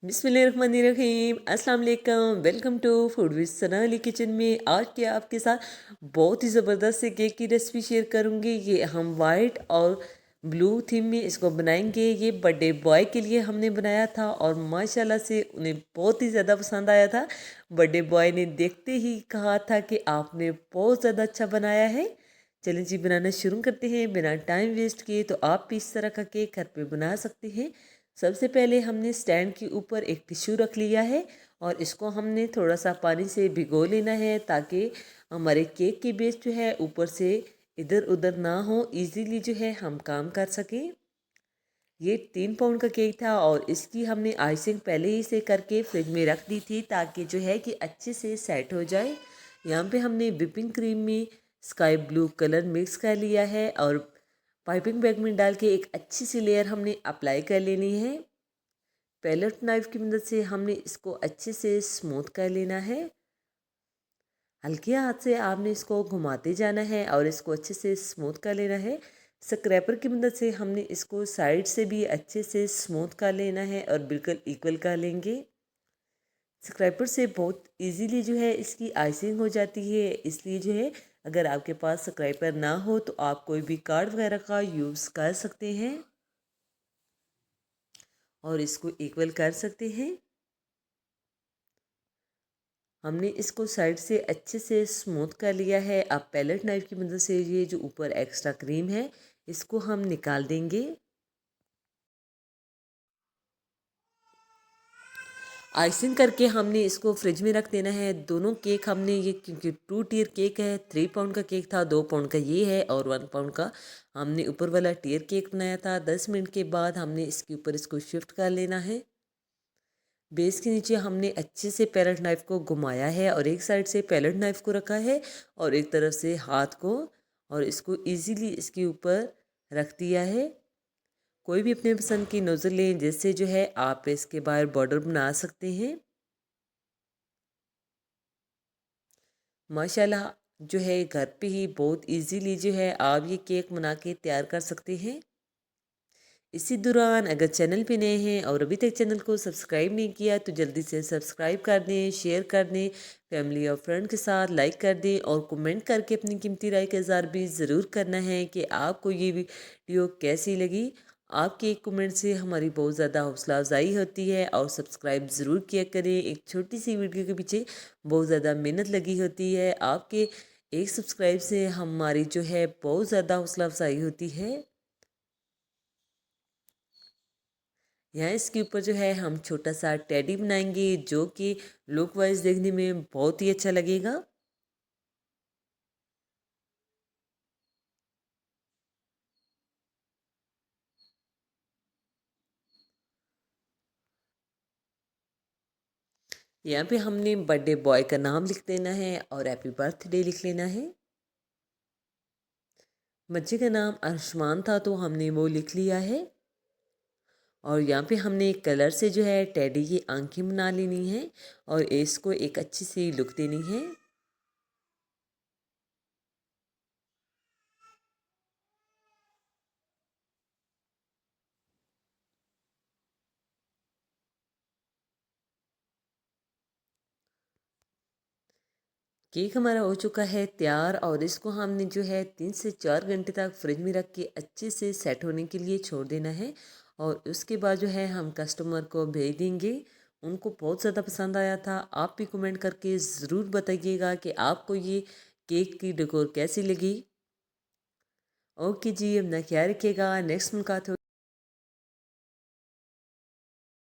बिस्मिल्लाहिर्रहमानिर्रहीम अस्सलाम वालेकुम। Welcome to food with Sana Ali kitchen में। आज के आपके साथ बहुत ही ज़बरदस्त से केक की रेसिपी शेयर करूंगी। ये हम वाइट और ब्लू थीम में इसको बनाएंगे। ये बर्थडे बॉय के लिए हमने बनाया था और माशाल्लाह से उन्हें बहुत ही ज़्यादा पसंद आया था। बर्थडे बॉय ने देखते ही कहा था कि आपने बहुत ज़्यादा अच्छा बनाया है। चलिए जी बनाना शुरू करते हैं बिना टाइम वेस्ट किए। तो आप भी इस तरह का केक घर पे बना सकते हैं। सबसे पहले हमने स्टैंड के ऊपर एक टिश्यू रख लिया है और इसको हमने थोड़ा सा पानी से भिगो लेना है ताकि हमारे केक की बेस जो है ऊपर से इधर उधर ना हो, इजीली जो है हम काम कर सकें। ये 3 पाउंड का केक था और इसकी हमने आइसिंग पहले ही से करके फ्रिज में रख दी थी ताकि जो है कि अच्छे से सेट हो जाए। यहाँ पे हमने विपिंग क्रीम में स्काई ब्लू कलर मिक्स कर लिया है और पाइपिंग बैग में डाल के एक अच्छी सी लेयर हमने अप्लाई कर लेनी है। पैलेट नाइफ की मदद से हमने इसको अच्छे से स्मूथ कर लेना है। हल्के हाथ से आपने इसको घुमाते जाना है और इसको अच्छे से स्मूथ कर लेना है। स्क्रैपर की मदद से हमने इसको साइड से भी अच्छे से स्मूथ कर लेना है और बिल्कुल इक्वल कर लेंगे। स्क्रैपर से बहुत इजीली जो है इसकी आइसिंग हो जाती है, इसलिए जो है अगर आपके पास स्क्रैपर ना हो तो आप कोई भी कार्ड वगैरह का यूज़ कर सकते हैं और इसको इक्वल कर सकते हैं। हमने इसको साइड से अच्छे से स्मूथ कर लिया है। अब पैलेट नाइफ की मदद से ये जो ऊपर एक्स्ट्रा क्रीम है इसको हम निकाल देंगे। आइसिंग करके हमने इसको फ्रिज में रख देना है। दोनों केक हमने ये क्योंकि 2 टियर केक है, 3 पाउंड का केक था, 2 पाउंड का ये है और 1 पाउंड का हमने ऊपर वाला टियर केक बनाया था। 10 मिनट के बाद हमने इसके ऊपर इसको शिफ्ट कर लेना है। बेस के नीचे हमने अच्छे से पैलेट नाइफ को घुमाया है और एक साइड से पैलेट नाइफ को रखा है और एक तरफ से हाथ को, और इसको इजीली इसके ऊपर रख दिया है। कोई भी अपने पसंद की नोज़ल लें जिससे जो है आप इसके बाहर बॉर्डर बना सकते हैं। माशाल्लाह जो है घर पे ही बहुत इजीली जो है आप ये केक बना के तैयार कर सकते हैं। इसी दौरान अगर चैनल पे नए हैं और अभी तक चैनल को सब्सक्राइब नहीं किया तो जल्दी से सब्सक्राइब कर दें, शेयर कर दें, फैमिली और फ्रेंड के साथ लाइक कर दें और कमेंट करके अपनी कीमती राय का इज़हार भी ज़रूर करना है कि आपको ये वीडियो कैसी लगी। आपके एक कमेंट से हमारी बहुत ज़्यादा हौसला अफजाई होती है और सब्सक्राइब ज़रूर किया करें। एक छोटी सी वीडियो के पीछे बहुत ज़्यादा मेहनत लगी होती है। आपके एक सब्सक्राइब से हमारी जो है बहुत ज़्यादा हौसला अफजाई होती है। यहाँ इसके ऊपर जो है हम छोटा सा टेडी बनाएंगे जो कि लुक वाइज देखने में बहुत ही अच्छा लगेगा। यहाँ पे हमने बर्थडे बॉय का नाम लिख देना है और हैप्पी बर्थडे लिख लेना है। बच्चे का नाम आयुष्मान था तो हमने वो लिख लिया है और यहाँ पे हमने कलर से जो है टेडी की आंखें बना लेनी है और इसको एक अच्छी सी लुक देनी है। केक हमारा हो चुका है तैयार और इसको हमने जो है 3 से 4 घंटे तक फ्रिज में रख के अच्छे से सेट होने के लिए छोड़ देना है और उसके बाद जो है हम कस्टमर को भेज देंगे। उनको बहुत ज़्यादा पसंद आया था। आप भी कमेंट करके ज़रूर बताइएगा कि आपको ये केक की डेकोर कैसी लगी। ओके जी, अपना ख्याल रखिएगा। नेक्स्ट मुलाकात हो